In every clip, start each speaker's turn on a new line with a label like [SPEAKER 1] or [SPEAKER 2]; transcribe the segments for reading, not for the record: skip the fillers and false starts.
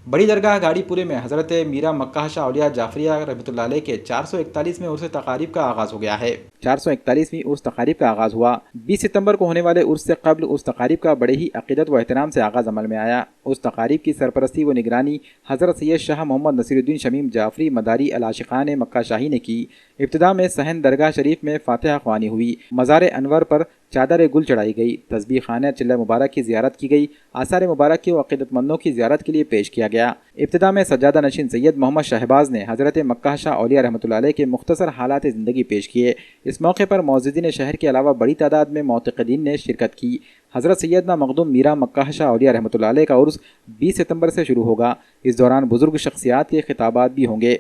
[SPEAKER 1] बड़ी दरगाह गाड़ीपुरे में हज़रत मीरा मक्का शाह औलिया जाफरिया रहमतुल्लाह अलैह के 441वें उर्स तकारीब का आगाज़ हो गया है। 441वीं उर्स तकारीब का आगाज़ हुआ। 20 सितंबर को होने वाले उर्स से कबल उर्स तकारीब का बड़े ही अक़ीदत व एहतराम से आगाज़ अमल में आया। उर्स तकारीब की सरपरस्ती व निगरानी हज़रत सैयद शाह मोहम्मद नसीरुद्दीन शमीम जाफरी मदारी अल आशिक़ान मक्का शाही ने की। इब्तिदा में सहन दरगाह शरीफ में फातिहा ख्वानी हुई। मज़ार अनवर पर चादर गुल चढ़ाई गई। तस्बीह खाना चिल्ला मुबारक की ज़ियारत की गई। आसार मुबारक की व अक़ीदतमंदों की ज़ियारत के लिए पेश किया गया। इब्तिदा में सज्जादा नशीन सैयद मोहम्मद शहबाज ने हज़रत मक्का शाह औलिया रहमतुल्लाह अलैह के मुख्तसर हालात ज़िंदगी पेश किए। इस मौके पर मौजूदीन शहर के अलावा बड़ी तादाद में मोतक़दीन ने शिरकत की। हज़रत सैयदना मखदूम मीरा मक्का शाह औलिया रहमतुल्लाह अलैह का उर्स 20 सितंबर से शुरू होगा। इस दौरान बुज़ुर्ग शख्सियात के खिताबात भी होंगे।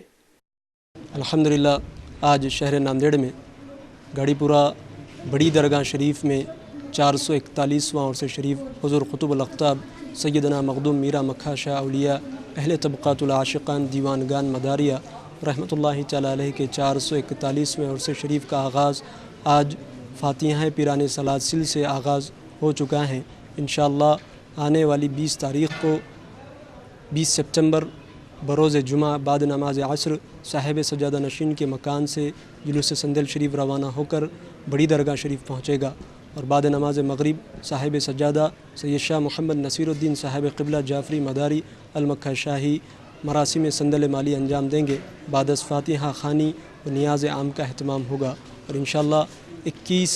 [SPEAKER 2] अल्हम्दुलिल्लाह आज शहर नांदेड़ में गाड़ीपुरा बड़ी दरगाह शरीफ में 441वां उर्स शरीफ हुज़ूर क़ुतुबुल अक़ताब सैयदना मखदूम मीरा मक्का शाह औलिया अहले तबक़ातुल आशिक़ान दीवानगान मदारिया रहमतुल्लाहि तआला अलैह के 441वें उर्स शरीफ का आगाज़ आज फ़ातिहा पीरान सलासिल से आगाज़ हो चुका है। इंशाअल्लाह आने वाली 20 तारीख़ को 20 सितंबर बरोज़ जुमा बाद नमाज असर साहिब सज्जादा नशीन के मकान से जुलूस संदल शरीफ रवाना होकर बड़ी दरगाह शरीफ पहुँचेगा और बाद नमाज मगरिब साहिब सज्जादा सैयद शाह मोहम्मद नसीरुद्दीन साहिब क़िबला जाफरी मदारी अल मक्का शाही मरासिम संदल माली अंजाम देंगे। बाद फ़ातिहा ख़ानी व नियाज़ आम का अहतमाम होगा और इंशाअल्लाह 21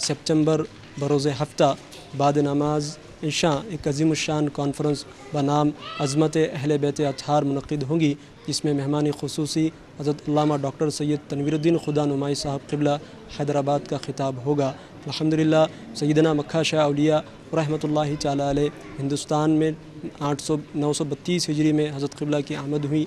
[SPEAKER 2] सितंबर बरोज़ हफ्ता बाद नमाज इशा एक अज़ीमुश्शान कॉन्फ्रेंस बनाम अज़मत अहले बैत अतहार मुनक़िद होंगी, जिसमें मेहमान ख़ुसूसी हज़रत अल्लामा डॉक्टर सैयद तनवीरुद्दीन खुदा नुमाई साहब क़िबला हैदराबाद का ख़िताब होगा। अल्हम्दुलिल्लाह सैयदना मक्का शाह औलिया रहमतुल्लाहि तआला अलैह हिंदुस्तान में 932 हिजरी में हज़रत क़िबला की आमद हुई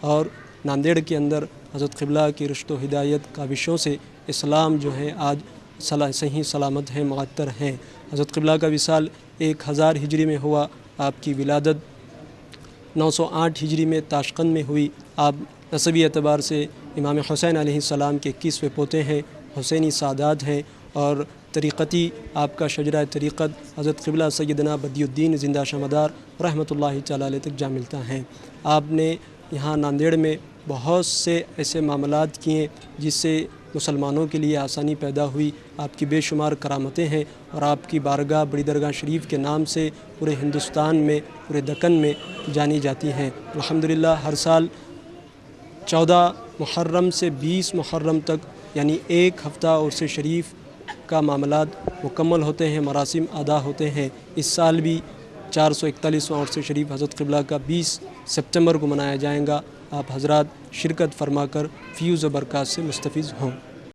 [SPEAKER 2] और नांदेड़ के अंदर हज़रत क़िबला की रुश्द व हिदायत काविशों से इस्लाम जो है आज सही सलामत है, मुअत्तर हैं। हज़रत क़िबला का विसाल 1000 हिजरी में हुआ। आपकी विलादत 908 हिजरी में ताशकंद में हुई। आप नसबी एतबार से इमाम हुसैन अलैहिस्सलाम के 21वें पोते हैं, हुसैनी सादात हैं और तरीक़ती आपका शजरा तरीक़त हज़रत क़िबला सैयदना बदियुद्दीन ज़िंदा शमदार रहमतुल्लाहि तआला अलैह तक जा मिलता है। आपने यहाँ नांदेड़ में बहुत से ऐसे मामलात किए जिससे मुसलमानों के लिए आसानी पैदा हुई। आपकी बेशुमार करामतें हैं और आपकी बारगाह बड़ी दरगाह शरीफ के नाम से पूरे हिंदुस्तान में, पूरे दक्कन में जानी जाती हैं। अल्हम्दुलिल्लाह हर साल 14 मुहर्रम से 20 मुहर्रम तक यानी एक हफ़्ता उर्स शरीफ का मामलात मुकम्मल होते हैं, मरासिम अदा होते हैं। इस साल भी 441वां उर्स शरीफ हज़रत क़िबला का 20 सितंबर को मनाया जाएगा। आप हज़रात शिरकत फरमाकर फ़्यूज़ व बरक़ात से मुस्तफ़ीज़ हों।